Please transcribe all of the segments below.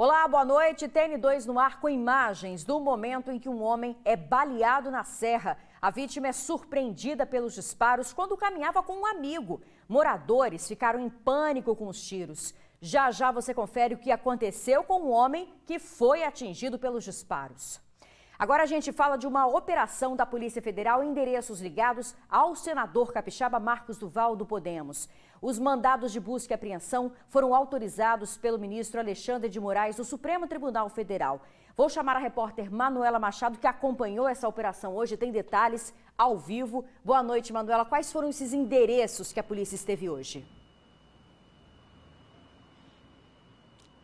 Olá, boa noite. TN2 no ar com imagens do momento em que um homem é baleado na serra. A vítima é surpreendida pelos disparos quando caminhava com um amigo. Moradores ficaram em pânico com os tiros. Já já você confere o que aconteceu com o homem que foi atingido pelos disparos. Agora a gente fala de uma operação da Polícia Federal em endereços ligados ao senador capixaba Marcos Duval do Podemos. Os mandados de busca e apreensão foram autorizados pelo ministro Alexandre de Moraes do Supremo Tribunal Federal. Vou chamar a repórter Manuela Machado, que acompanhou essa operação hoje, tem detalhes ao vivo. Boa noite, Manuela. Quais foram esses endereços que a polícia esteve hoje?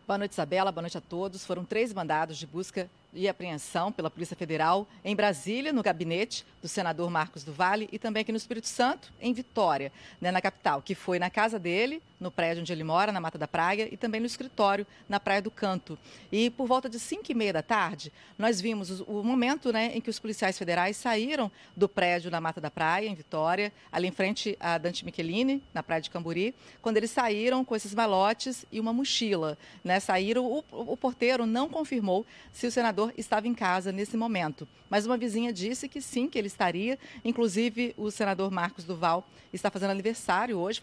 Boa noite, Isabela. Boa noite a todos. Foram 3 mandados de busca e apreensão pela Polícia Federal em Brasília, no gabinete do senador Marcos Duval, e também aqui no Espírito Santo, em Vitória, na capital, que foi na casa dele, no prédio onde ele mora, na Mata da Praia, e também no escritório, na Praia do Canto. E por volta de 5h30 da tarde, nós vimos o momento em que os policiais federais saíram do prédio na Mata da Praia, em Vitória, ali em frente a Dante Michelini, na Praia de Camburi, quando eles saíram com esses malotes e uma mochila. Saíram, o porteiro não confirmou se o senador estava em casa nesse momento, mas uma vizinha disse que sim, que ele estaria. Inclusive, o senador Marcos Duval está fazendo aniversário hoje,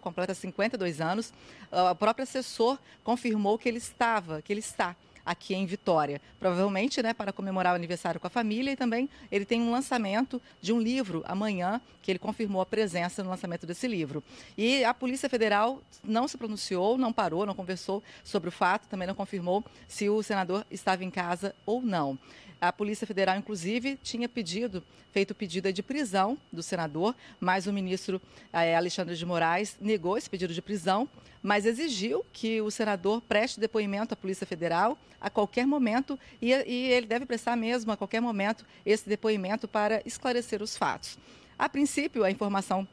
completa 52 anos. O próprio assessor confirmou que ele está aqui em Vitória, provavelmente para comemorar o aniversário com a família, e também ele tem um lançamento de um livro amanhã, que ele confirmou a presença no lançamento desse livro. E a Polícia Federal não se pronunciou, não parou, não conversou sobre o fato, também não confirmou se o senador estava em casa ou não. A Polícia Federal, inclusive, tinha feito o pedido de prisão do senador, mas o ministro Alexandre de Moraes negou esse pedido de prisão, mas exigiu que o senador preste depoimento à Polícia Federal a qualquer momento, e ele deve prestar mesmo a qualquer momento esse depoimento para esclarecer os fatos. A princípio, a informação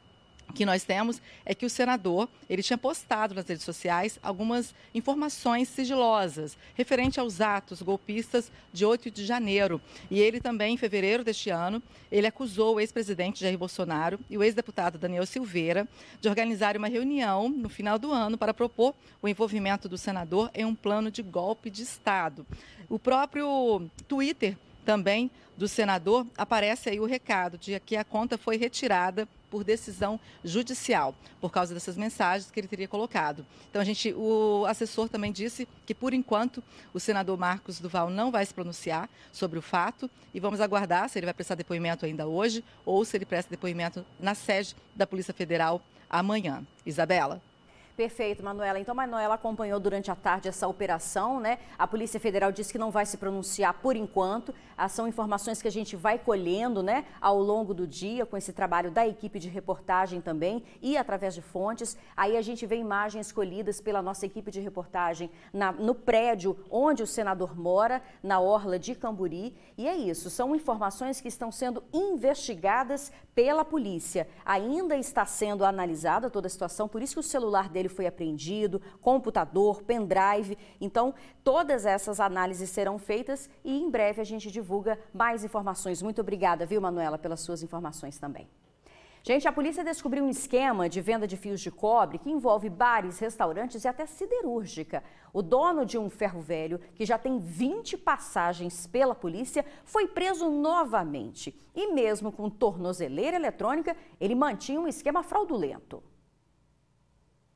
que nós temos é que o senador, ele tinha postado nas redes sociais algumas informações sigilosas referente aos atos golpistas de 8 de janeiro. E ele também, em fevereiro deste ano, ele acusou o ex-presidente Jair Bolsonaro e o ex-deputado Daniel Silveira de organizar uma reunião no final do ano para propor o envolvimento do senador em um plano de golpe de Estado. O próprio Twitter também do senador aparece aí o recado de que a conta foi retirada por decisão judicial, por causa dessas mensagens que ele teria colocado. Então, o assessor também disse que, por enquanto, o senador Marcos Duval não vai se pronunciar sobre o fato, e vamos aguardar se ele vai prestar depoimento ainda hoje ou se ele presta depoimento na sede da Polícia Federal amanhã. Isabela. Perfeito, Manuela. Então, Manuela acompanhou durante a tarde essa operação, A Polícia Federal disse que não vai se pronunciar por enquanto. São informações que a gente vai colhendo, ao longo do dia, com esse trabalho da equipe de reportagem também e através de fontes. Aí a gente vê imagens colhidas pela nossa equipe de reportagem no prédio onde o senador mora, na orla de Camburi. E é isso, são informações que estão sendo investigadas pela polícia. Ainda está sendo analisada toda a situação, por isso que o celular dele foi apreendido, computador, pendrive. Então, todas essas análises serão feitas e em breve a gente divulga mais informações. Muito obrigada, viu, Manuela, pelas suas informações também. Gente, a polícia descobriu um esquema de venda de fios de cobre que envolve bares, restaurantes e até siderúrgica. O dono de um ferro velho, que já tem 20 passagens pela polícia, foi preso novamente. E mesmo com tornozeleira eletrônica, ele mantinha um esquema fraudulento.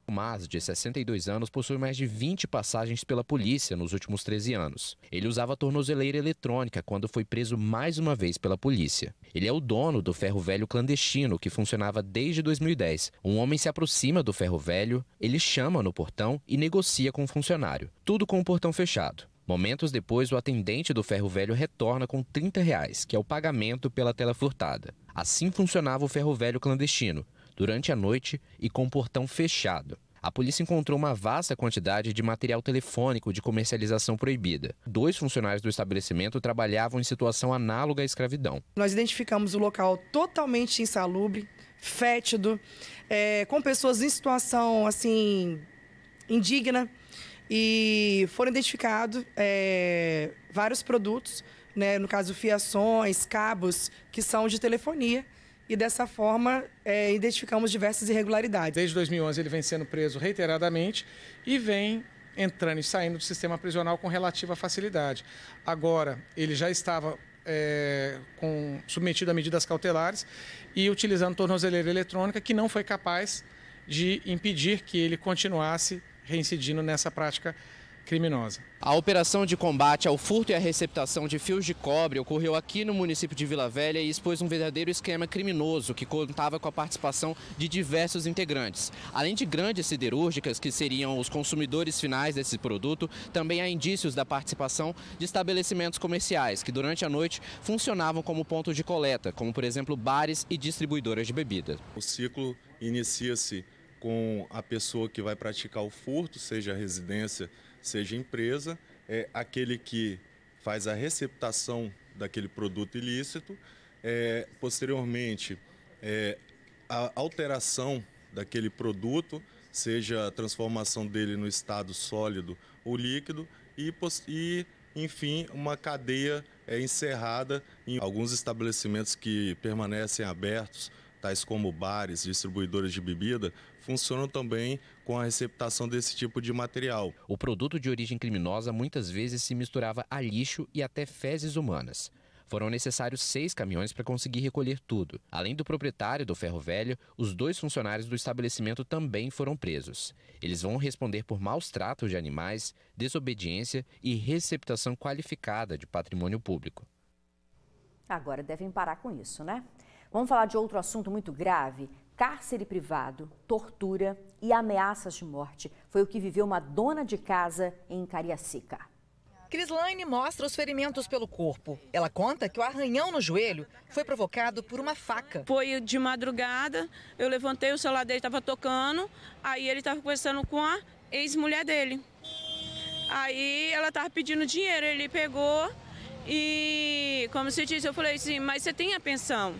O Mas, de 62 anos, possui mais de 20 passagens pela polícia nos últimos 13 anos. Ele usava tornozeleira eletrônica quando foi preso mais uma vez pela polícia. Ele é o dono do ferro velho clandestino, que funcionava desde 2010. Um homem se aproxima do ferro velho, ele chama no portão e negocia com o funcionário. Tudo com o portão fechado. Momentos depois, o atendente do ferro velho retorna com R$30, que é o pagamento pela tela furtada. Assim funcionava o ferro velho clandestino, durante a noite e com o portão fechado. A polícia encontrou uma vasta quantidade de material telefônico de comercialização proibida. 2 funcionários do estabelecimento trabalhavam em situação análoga à escravidão. Nós identificamos o local totalmente insalubre, fétido, com pessoas em situação assim indigna, e foram identificados vários produtos, no caso fiações, cabos que são de telefonia. E dessa forma, identificamos diversas irregularidades. Desde 2011 ele vem sendo preso reiteradamente e vem entrando e saindo do sistema prisional com relativa facilidade. Agora, ele já estava submetido a medidas cautelares e utilizando tornozeleira eletrônica, que não foi capaz de impedir que ele continuasse reincidindo nessa prática criminosa. A operação de combate ao furto e à receptação de fios de cobre ocorreu aqui no município de Vila Velha e expôs um verdadeiro esquema criminoso que contava com a participação de diversos integrantes. Além de grandes siderúrgicas, que seriam os consumidores finais desse produto, também há indícios da participação de estabelecimentos comerciais que durante a noite funcionavam como ponto de coleta, como por exemplo bares e distribuidoras de bebidas. O ciclo inicia-se com a pessoa que vai praticar o furto, seja a residência, seja empresa, é aquele que faz a receptação daquele produto ilícito, posteriormente a alteração daquele produto, seja a transformação dele no estado sólido ou líquido e enfim, uma cadeia encerrada em alguns estabelecimentos que permanecem abertos, tais como bares, distribuidores de bebida, funcionam também com a receptação desse tipo de material. O produto de origem criminosa muitas vezes se misturava a lixo e até fezes humanas. Foram necessários 6 caminhões para conseguir recolher tudo. Além do proprietário do ferro velho, os 2 funcionários do estabelecimento também foram presos. Eles vão responder por maus tratos de animais, desobediência e receptação qualificada de patrimônio público. Agora devem parar com isso, né? Vamos falar de outro assunto muito grave: cárcere privado, tortura e ameaças de morte. Foi o que viveu uma dona de casa em Cariacica. Crislaine mostra os ferimentos pelo corpo. Ela conta que o arranhão no joelho foi provocado por uma faca. Foi de madrugada, eu levantei, o celular dele estava tocando, aí ele estava conversando com a ex-mulher dele. Aí ela estava pedindo dinheiro, ele pegou e, como se disse, eu falei assim, mas você tem a pensão?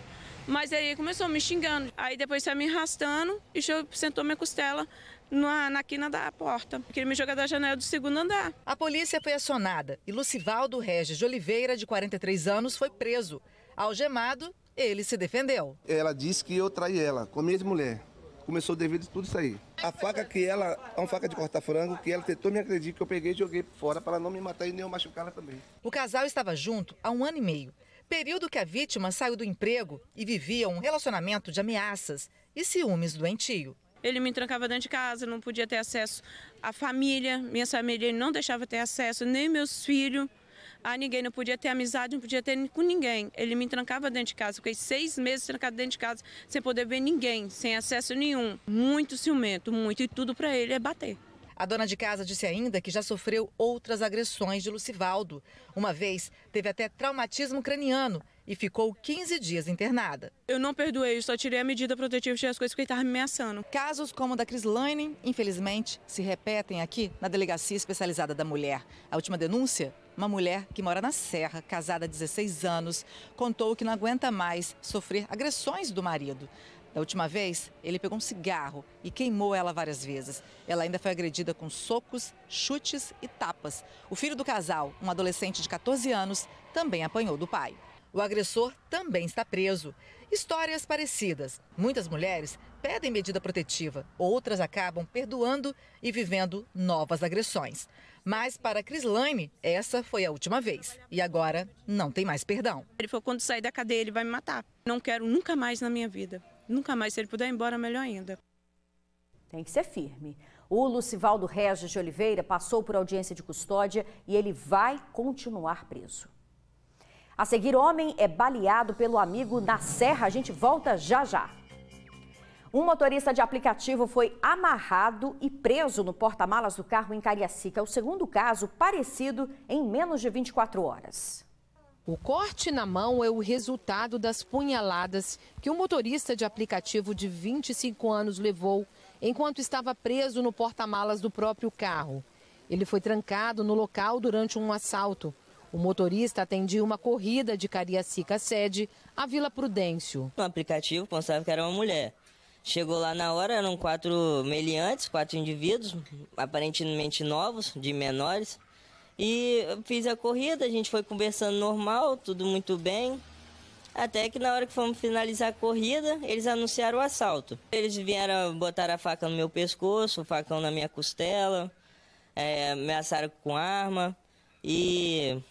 Mas aí ele começou me xingando, aí depois saiu me arrastando e sentou minha costela na quina da porta, porque ele me jogou da janela do 2º andar. A polícia foi acionada e Lucivaldo Regis de Oliveira, de 43 anos, foi preso. Algemado, ele se defendeu. Ela disse que eu traí ela com a minha ex-mulher. Começou devido a tudo isso aí. A faca que ela, é uma faca de cortar frango, que ela tentou me agredir, que eu peguei e joguei fora para não me matar e nem eu machucá-la também. O casal estava junto há 1 ano e meio. Período que a vítima saiu do emprego e vivia um relacionamento de ameaças e ciúmes doentio. Ele me trancava dentro de casa, não podia ter acesso à família, minha família ele não deixava ter acesso, nem meus filhos, a ninguém, não podia ter amizade, não podia ter com ninguém. Ele me trancava dentro de casa, fiquei 6 meses trancado dentro de casa, sem poder ver ninguém, sem acesso nenhum. Muito ciumento, muito, e tudo para ele é bater. A dona de casa disse ainda que já sofreu outras agressões de Lucivaldo. Uma vez, teve até traumatismo craniano e ficou 15 dias internada. Eu não perdoei, só tirei a medida protetiva, tirei as coisas que ele estava me ameaçando. Casos como o da Crislaine, infelizmente, se repetem aqui na Delegacia Especializada da Mulher. A última denúncia? Uma mulher que mora na Serra, casada há 16 anos, contou que não aguenta mais sofrer agressões do marido. Da última vez, ele pegou um cigarro e queimou ela várias vezes. Ela ainda foi agredida com socos, chutes e tapas. O filho do casal, um adolescente de 14 anos, também apanhou do pai. O agressor também está preso. Histórias parecidas. Muitas mulheres pedem medida protetiva, outras acabam perdoando e vivendo novas agressões. Mas para Crislaine, essa foi a última vez. E agora não tem mais perdão. Ele falou, quando sair da cadeia, ele vai me matar. Não quero nunca mais na minha vida. Nunca mais, se ele puder ir embora, melhor ainda. Tem que ser firme. O Lucivaldo Regis de Oliveira passou por audiência de custódia e ele vai continuar preso. A seguir, homem é baleado pelo amigo na Serra. A gente volta já já. Um motorista de aplicativo foi amarrado e preso no porta-malas do carro em Cariacica. É o segundo caso parecido em menos de 24 horas. O corte na mão é o resultado das punhaladas que o motorista de aplicativo de 25 anos levou enquanto estava preso no porta-malas do próprio carro. Ele foi trancado no local durante um assalto. O motorista atendia uma corrida de Cariacica sede à Vila Prudêncio. No aplicativo pensava que era uma mulher. Chegou lá na hora, eram 4 meliantes, 4 indivíduos, aparentemente novos, de menores. E eu fiz a corrida, a gente foi conversando normal, tudo muito bem. Até que na hora que fomos finalizar a corrida, eles anunciaram o assalto. Eles vieram botar a faca no meu pescoço, o facão na minha costela. ameaçaram com arma e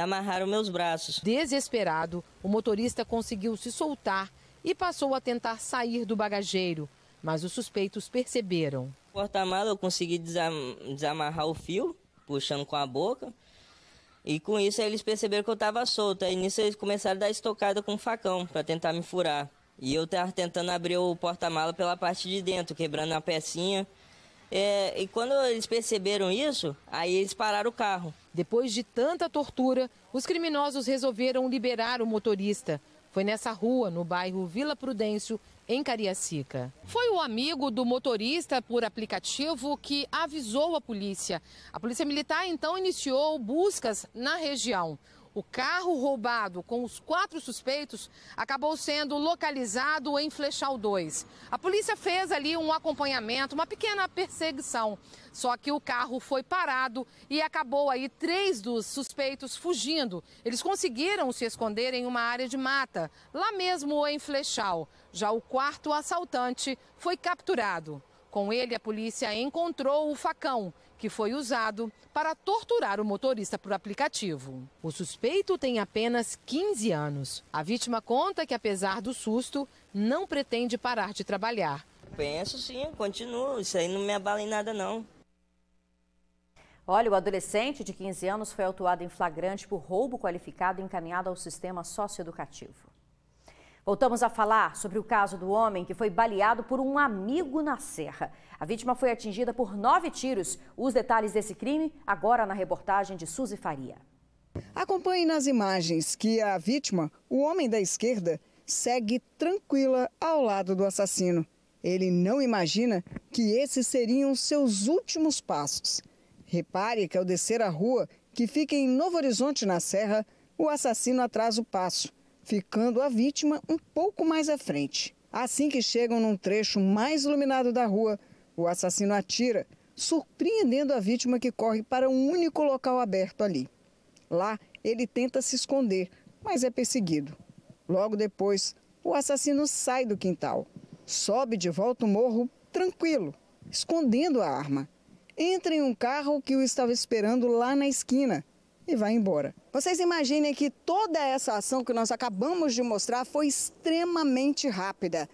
amarraram meus braços. Desesperado, o motorista conseguiu se soltar e passou a tentar sair do bagageiro, mas os suspeitos perceberam. No porta-mala eu consegui desamarrar o fio, puxando com a boca, e com isso eles perceberam que eu estava solto. Aí nisso eles começaram a dar estocada com um facão para tentar me furar. E eu estava tentando abrir o porta-mala pela parte de dentro, quebrando a pecinha. E quando eles perceberam isso, aí eles pararam o carro. Depois de tanta tortura, os criminosos resolveram liberar o motorista. Foi nessa rua, no bairro Vila Prudêncio, em Cariacica. Foi o amigo do motorista por aplicativo que avisou a polícia. A polícia militar então iniciou buscas na região. O carro roubado com os 4 suspeitos acabou sendo localizado em Flechal 2. A polícia fez ali um acompanhamento, uma pequena perseguição. Só que o carro foi parado e acabou aí 3 dos suspeitos fugindo. Eles conseguiram se esconder em uma área de mata, lá mesmo em Flechal. Já o 4º assaltante foi capturado. Com ele, a polícia encontrou o facão, que foi usado para torturar o motorista por aplicativo. O suspeito tem apenas 15 anos. A vítima conta que, apesar do susto, não pretende parar de trabalhar. Penso sim, continuo. Isso aí não me abala em nada, não. Olha, o adolescente de 15 anos foi autuado em flagrante por roubo qualificado e encaminhado ao sistema socioeducativo. Voltamos a falar sobre o caso do homem que foi baleado por um amigo na Serra. A vítima foi atingida por 9 tiros. Os detalhes desse crime agora na reportagem de Suzy Faria. Acompanhe nas imagens que a vítima, o homem da esquerda, segue tranquila ao lado do assassino. Ele não imagina que esses seriam seus últimos passos. Repare que ao descer a rua, que fica em Novo Horizonte, na Serra, o assassino atrasa o passo, ficando a vítima um pouco mais à frente. Assim que chegam num trecho mais iluminado da rua, o assassino atira, surpreendendo a vítima que corre para um único local aberto ali. Lá, ele tenta se esconder, mas é perseguido. Logo depois, o assassino sai do quintal, sobe de volta o morro tranquilo, escondendo a arma. Entra em um carro que o estava esperando lá na esquina e vai embora. Vocês imaginem que toda essa ação que nós acabamos de mostrar foi extremamente rápida.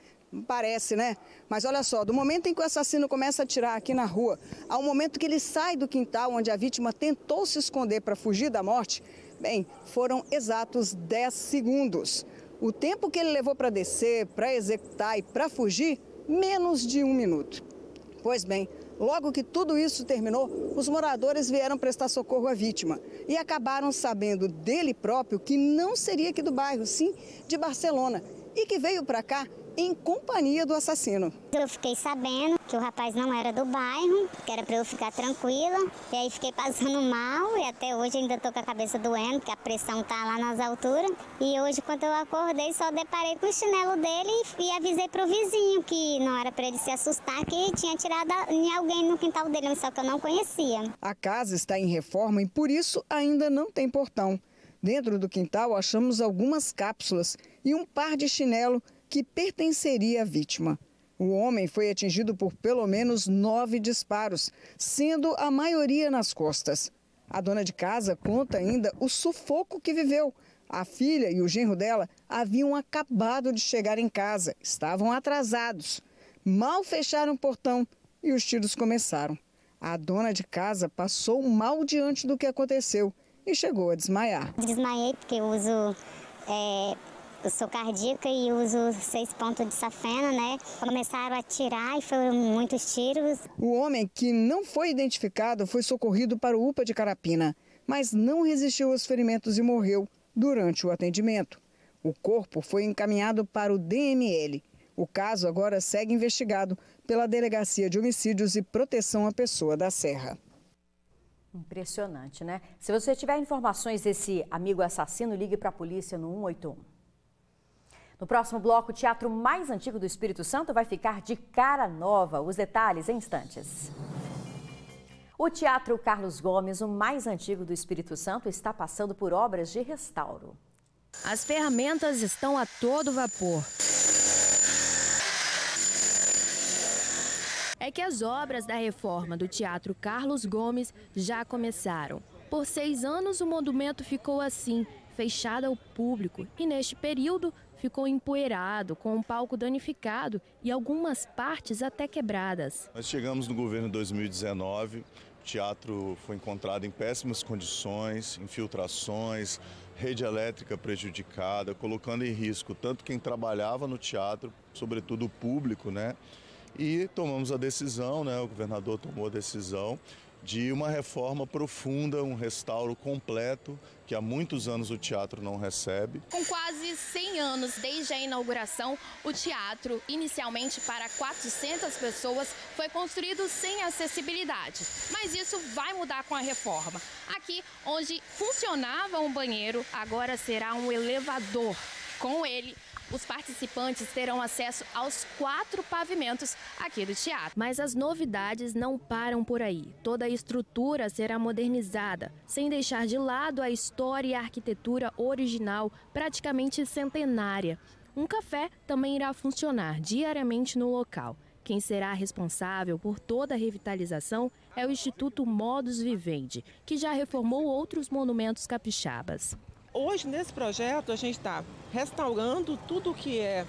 Parece, né? Mas olha só, do momento em que o assassino começa a atirar aqui na rua, ao momento que ele sai do quintal onde a vítima tentou se esconder para fugir da morte, bem, foram exatos 10 segundos. O tempo que ele levou para descer, para executar e para fugir, menos de 1 minuto. Pois bem, logo que tudo isso terminou, os moradores vieram prestar socorro à vítima e acabaram sabendo dele próprio que não seria aqui do bairro, sim de Barcelona, e que veio para cá em companhia do assassino. Eu fiquei sabendo que o rapaz não era do bairro, que era para eu ficar tranquila, e aí fiquei passando mal e até hoje ainda estou com a cabeça doendo, porque a pressão tá lá nas alturas. E hoje, quando eu acordei, só deparei com o chinelo dele e avisei para o vizinho que não era para ele se assustar, que tinha tirado em alguém no quintal dele, só que eu não conhecia. A casa está em reforma e por isso ainda não tem portão. Dentro do quintal achamos algumas cápsulas e um par de chinelo que pertenceria à vítima. O homem foi atingido por pelo menos 9 disparos, sendo a maioria nas costas. A dona de casa conta ainda o sufoco que viveu. A filha e o genro dela haviam acabado de chegar em casa, estavam atrasados. Mal fecharam o portão e os tiros começaram. A dona de casa passou mal diante do que aconteceu e chegou a desmaiar. Desmaiei porque eu sou cardíaca e uso 6 pontos de safena, né? Começaram a atirar e foram muitos tiros. O homem, que não foi identificado, foi socorrido para o UPA de Carapina, mas não resistiu aos ferimentos e morreu durante o atendimento. O corpo foi encaminhado para o DML. O caso agora segue investigado pela Delegacia de Homicídios e Proteção à Pessoa da Serra. Impressionante, né? Se você tiver informações desse amigo assassino, ligue para a polícia no 181. No próximo bloco, o teatro mais antigo do Espírito Santo vai ficar de cara nova. Os detalhes em instantes. O Teatro Carlos Gomes, o mais antigo do Espírito Santo, está passando por obras de restauro. As ferramentas estão a todo vapor. é que as obras da reforma do Teatro Carlos Gomes já começaram. Por 6 anos, o monumento ficou assim, fechado ao público, e neste período ficou empoeirado, com um palco danificado e algumas partes até quebradas. Nós chegamos no governo em 2019, o teatro foi encontrado em péssimas condições, infiltrações, rede elétrica prejudicada, colocando em risco tanto quem trabalhava no teatro, sobretudo o público, né? E tomamos a decisão, né? O governador tomou a decisão de uma reforma profunda, um restauro completo, que há muitos anos o teatro não recebe. Com quase 100 anos desde a inauguração, o teatro, inicialmente para 400 pessoas, foi construído sem acessibilidade. Mas isso vai mudar com a reforma. Aqui, onde funcionava um banheiro, agora será um elevador. Com ele, os participantes terão acesso aos 4 pavimentos aqui do teatro. Mas as novidades não param por aí. Toda a estrutura será modernizada, sem deixar de lado a história e a arquitetura original, praticamente centenária. Um café também irá funcionar diariamente no local. Quem será responsável por toda a revitalização é o Instituto Modus Vivendi, que já reformou outros monumentos capixabas. Hoje, nesse projeto, a gente está restaurando tudo que é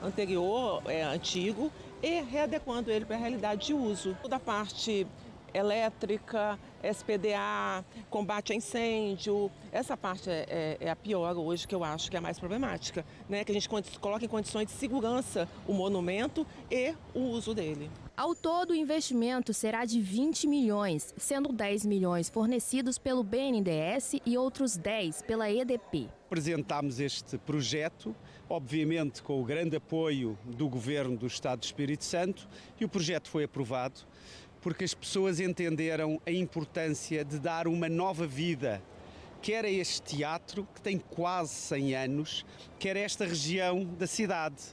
anterior, antigo, e readequando ele para a realidade de uso. Toda a parte elétrica, SPDA, combate a incêndio, essa parte é a pior hoje, que eu acho que é a mais problemática, né? Que a gente coloca em condições de segurança o monumento e o uso dele. Ao todo, o investimento será de 20 milhões, sendo 10 milhões fornecidos pelo BNDES e outros 10 pela EDP. Apresentámos este projeto, obviamente com o grande apoio do Governo do Estado do Espírito Santo, e o projeto foi aprovado porque as pessoas entenderam a importância de dar uma nova vida, quer a este teatro, que tem quase 100 anos, quer a esta região da cidade,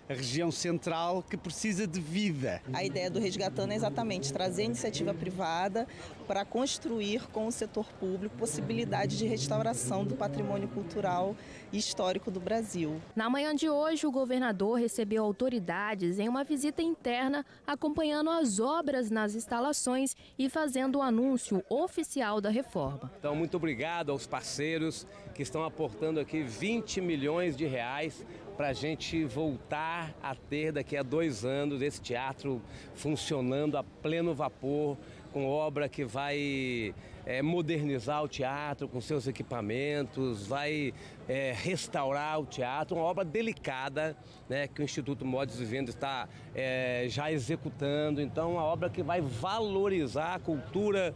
a região central, que precisa de vida. A ideia do Resgatando é exatamente trazer a iniciativa privada para construir com o setor público possibilidade de restauração do patrimônio cultural e histórico do Brasil. Na manhã de hoje, o governador recebeu autoridades em uma visita interna, acompanhando as obras nas instalações e fazendo o anúncio oficial da reforma. Então, muito obrigado aos parceiros que estão aportando aqui 20 milhões de reais para a gente voltar a ter daqui a 2 anos esse teatro funcionando a pleno vapor, com obra que vai modernizar o teatro com seus equipamentos, vai restaurar o teatro, uma obra delicada, né, que o Instituto Modus Vivendi está já executando. Então, uma obra que vai valorizar a cultura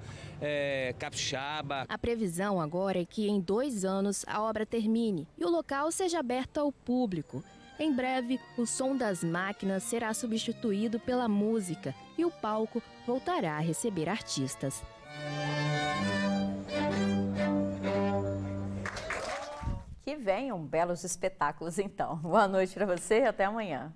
capixaba. A previsão agora é que em 2 anos a obra termine e o local seja aberto ao público. Em breve, o som das máquinas será substituído pela música e o palco voltará a receber artistas. Que venham belos espetáculos, então. Boa noite para você e até amanhã.